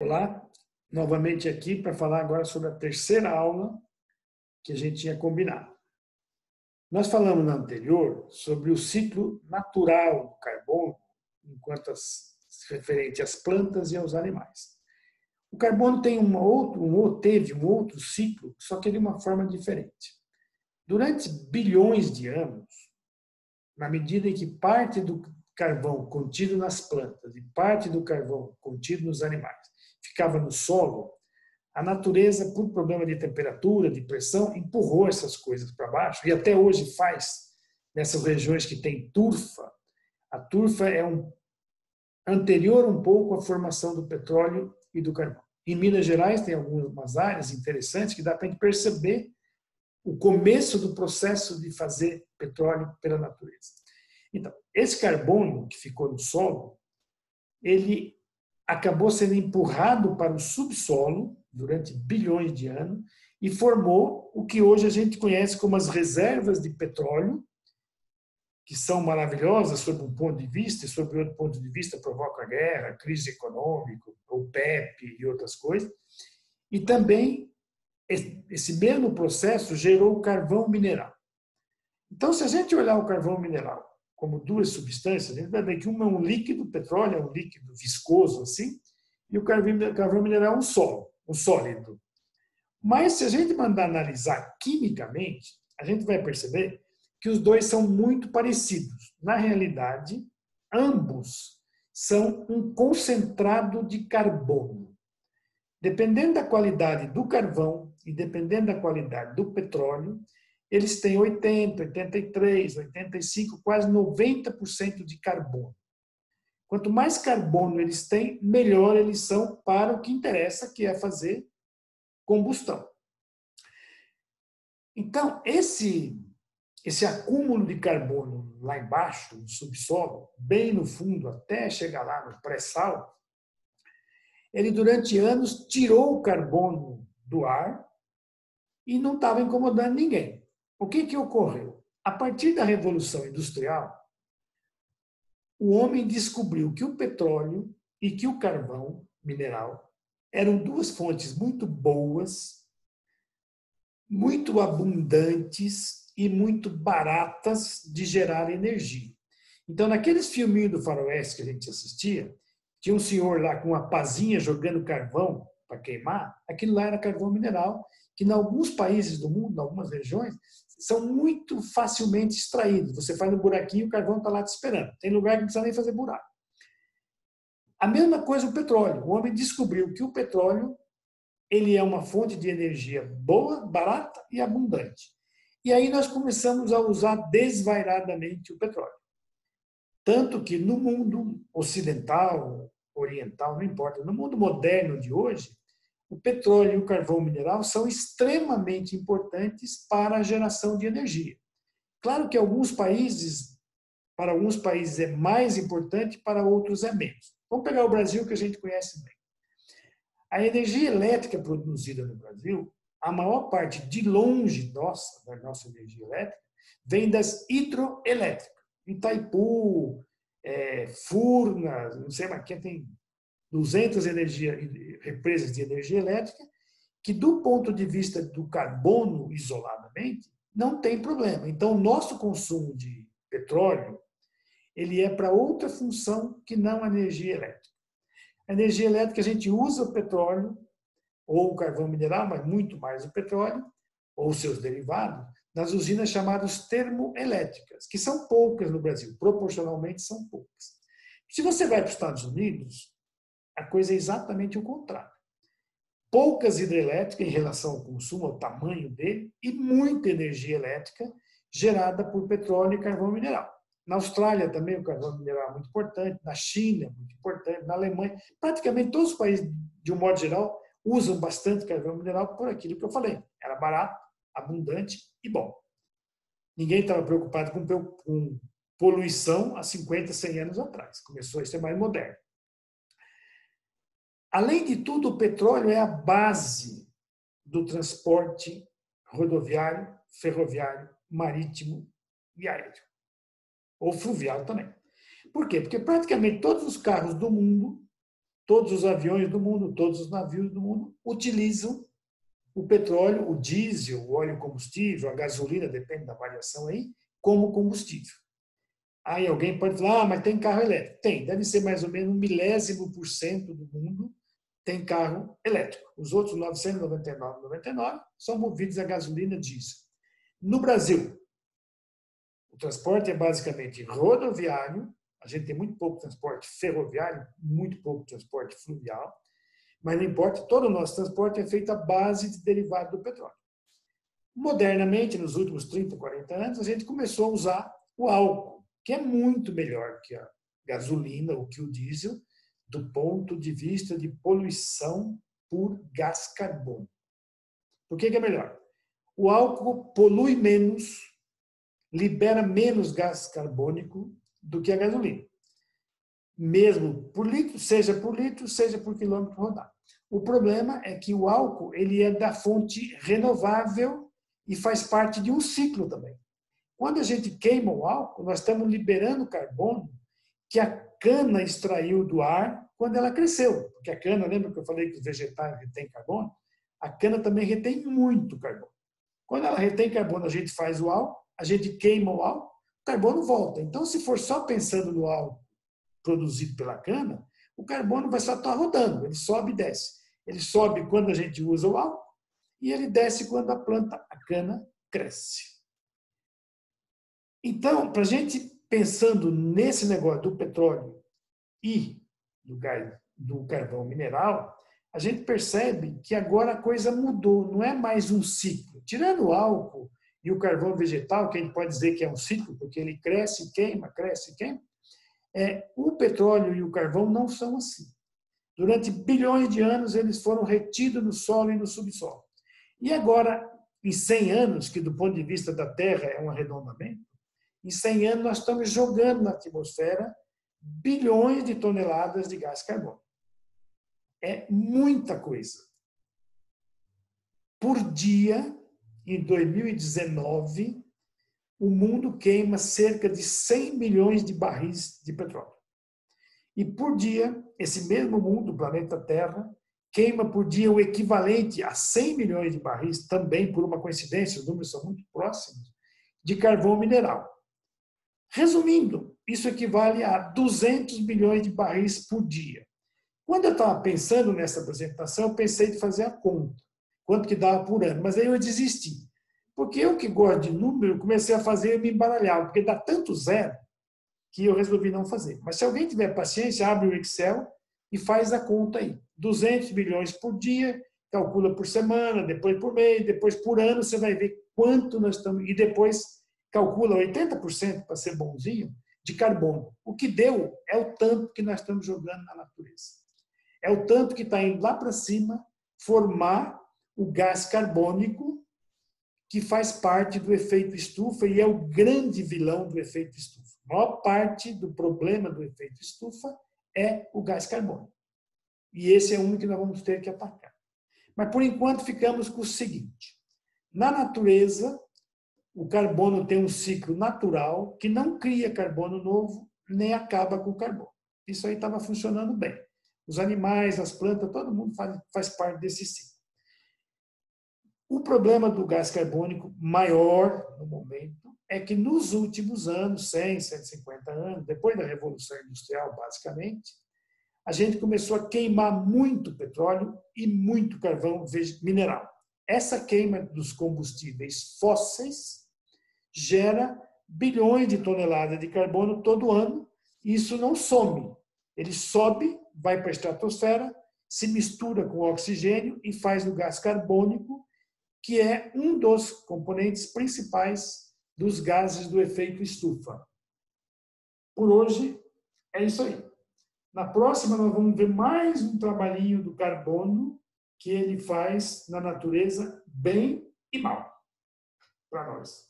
Olá, novamente aqui para falar agora sobre a terceira aula que a gente tinha combinado. Nós falamos na anterior sobre o ciclo natural do carbono, enquanto referente às plantas e aos animais. O carbono tem teve um outro ciclo, só que de uma forma diferente. Durante bilhões de anos, na medida em que parte do carvão contido nas plantas e parte do carvão contido nos animais ficava no solo, a natureza, por problema de temperatura, de pressão, empurrou essas coisas para baixo e até hoje faz nessas regiões que tem turfa. A turfa é anterior um pouco à formação do petróleo e do carvão. Em Minas Gerais tem algumas áreas interessantes que dá para a gente perceber o começo do processo de fazer petróleo pela natureza. Então, esse carbono que ficou no solo, ele acabou sendo empurrado para o subsolo durante bilhões de anos e formou o que hoje a gente conhece como as reservas de petróleo, que são maravilhosas sob um ponto de vista, e sob outro ponto de vista provoca guerra, crise econômica, o PEP e outras coisas. E também esse mesmo processo gerou o carvão mineral. Então, se a gente olhar o carvão mineral como duas substâncias, a gente vai ver que uma é um líquido, petróleo é um líquido viscoso assim, e o carvão mineral é um sólido. Mas se a gente mandar analisar quimicamente, a gente vai perceber que os dois são muito parecidos. Na realidade, ambos são um concentrado de carbono. Dependendo da qualidade do carvão e dependendo da qualidade do petróleo, eles têm 80, 83, 85, quase 90% de carbono. Quanto mais carbono eles têm, melhor eles são para o que interessa, que é fazer combustão. Então, esse acúmulo de carbono lá embaixo, no subsolo, bem no fundo, até chegar lá no pré-sal, ele durante anos tirou o carbono do ar e não estava incomodando ninguém. O que ocorreu? A partir da Revolução Industrial, o homem descobriu que o petróleo e que o carvão mineral eram duas fontes muito boas, muito abundantes e muito baratas de gerar energia. Então, naqueles filminhos do faroeste que a gente assistia, tinha um senhor lá com uma pazinha jogando carvão para queimar, aquilo lá era carvão mineral, que em alguns países do mundo, em algumas regiões, são muito facilmente extraídos. Você faz um buraquinho, o carvão está lá te esperando. Tem lugar que não precisa nem fazer buraco. A mesma coisa o petróleo. O homem descobriu que o petróleo ele é uma fonte de energia boa, barata e abundante. E aí nós começamos a usar desvairadamente o petróleo. Tanto que no mundo ocidental, oriental, não importa, no mundo moderno de hoje, o petróleo e o carvão mineral são extremamente importantes para a geração de energia. Claro que para alguns países é mais importante, para outros é menos. Vamos pegar o Brasil, que a gente conhece bem. A energia elétrica produzida no Brasil, a maior parte, de longe, da nossa energia elétrica, vem das hidroelétricas. Itaipu, Furnas, não sei mais quem tem 200 represas de energia elétrica, que do ponto de vista do carbono isoladamente, não tem problema. Então, o nosso consumo de petróleo, ele é para outra função que não a energia elétrica. A energia elétrica, a gente usa o petróleo ou o carvão mineral, mas muito mais o petróleo, ou seus derivados, nas usinas chamadas termoelétricas, que são poucas no Brasil, proporcionalmente são poucas. Se você vai para os Estados Unidos, a coisa é exatamente o contrário. Poucas hidrelétricas em relação ao consumo, ao tamanho dele, e muita energia elétrica gerada por petróleo e carvão mineral. Na Austrália também o carvão mineral é muito importante, na China muito importante, na Alemanha, praticamente todos os países, de um modo geral, usam bastante carvão mineral por aquilo que eu falei. Era barato, abundante e bom. Ninguém estava preocupado com poluição há 50, 100 anos atrás. Começou a ser mais moderno. Além de tudo, o petróleo é a base do transporte rodoviário, ferroviário, marítimo e aéreo. Ou fluvial também. Por quê? Porque praticamente todos os carros do mundo todos os aviões do mundo, todos os navios do mundo utilizam o petróleo, o diesel, o óleo combustível, a gasolina, depende da variação aí, como combustível. Aí alguém pode falar, mas tem carro elétrico. Tem, deve ser mais ou menos 1/1000% do mundo tem carro elétrico. Os outros 999,99 são movidos a gasolina diesel. No Brasil, o transporte é basicamente rodoviário, a gente tem muito pouco transporte ferroviário, muito pouco transporte fluvial, mas não importa, todo o nosso transporte é feito à base de derivado do petróleo. Modernamente, nos últimos 30, 40 anos, a gente começou a usar o álcool, que é muito melhor que a gasolina ou que o diesel, do ponto de vista de poluição por gás carbônico. Por que é melhor? O álcool polui menos, libera menos gás carbônico do que a gasolina. Mesmo por litro, seja por quilômetro rodado. O problema é que o álcool ele é da fonte renovável e faz parte de um ciclo também. Quando a gente queima o álcool, nós estamos liberando carbono que a cana extraiu do ar quando ela cresceu. Porque a cana, lembra que eu falei que os vegetais retêm carbono? A cana também retém muito carbono. Quando ela retém carbono, a gente faz o álcool, a gente queima o álcool, o carbono volta. Então, se for só pensando no álcool produzido pela cana, o carbono vai só estar rodando, ele sobe e desce. Ele sobe quando a gente usa o álcool e ele desce quando a planta, a cana, cresce. Então, para a gente pensando nesse negócio do petróleo e do carvão mineral, a gente percebe que agora a coisa mudou, não é mais um ciclo. Tirando o álcool e o carvão vegetal, que a gente pode dizer que é um ciclo, porque ele cresce e queima, o petróleo e o carvão não são assim. Durante bilhões de anos, eles foram retidos no solo e no subsolo. E agora, em 100 anos, que do ponto de vista da Terra é um arredondamento, em 100 anos nós estamos jogando na atmosfera bilhões de toneladas de gás carbônico. É muita coisa. Por dia, em 2019, o mundo queima cerca de 100 milhões de barris de petróleo. E por dia, esse mesmo mundo, o planeta Terra, queima por dia o equivalente a 100 milhões de barris, também por uma coincidência, os números são muito próximos, de carvão mineral. Resumindo, isso equivale a 200 milhões de barris por dia. Quando eu estava pensando nessa apresentação, eu pensei em fazer a conta, quanto que dava por ano, mas aí eu desisti. Porque eu que gosto de número, comecei a fazer e me embaralhar, porque dá tanto zero que eu resolvi não fazer. Mas se alguém tiver paciência, abre o Excel e faz a conta aí. 200 milhões por dia, calcula por semana, depois por mês, depois por ano, você vai ver quanto nós estamos... E depois calcula 80%, para ser bonzinho, de carbono. O que deu é o tanto que nós estamos jogando na natureza. É o tanto que está indo lá para cima formar o gás carbônico que faz parte do efeito estufa e é o grande vilão do efeito estufa. A maior parte do problema do efeito estufa é o gás carbônico. E esse é um que nós vamos ter que atacar. Mas, por enquanto, ficamos com o seguinte. Na natureza, o carbono tem um ciclo natural que não cria carbono novo, nem acaba com o carbono. Isso aí estava funcionando bem. Os animais, as plantas, todo mundo faz parte desse ciclo. O problema do gás carbônico maior, no momento, é que nos últimos anos, 100, 150 anos, depois da Revolução Industrial, basicamente, a gente começou a queimar muito petróleo e muito carvão mineral. Essa queima dos combustíveis fósseis gera bilhões de toneladas de carbono todo ano, e isso não some. Ele sobe, vai para a estratosfera, se mistura com o oxigênio e faz o gás carbônico, que é um dos componentes principais dos gases do efeito estufa. Por hoje, é isso aí. Na próxima, nós vamos ver mais um trabalhinho do carbono que ele faz na natureza, bem e mal, para nós.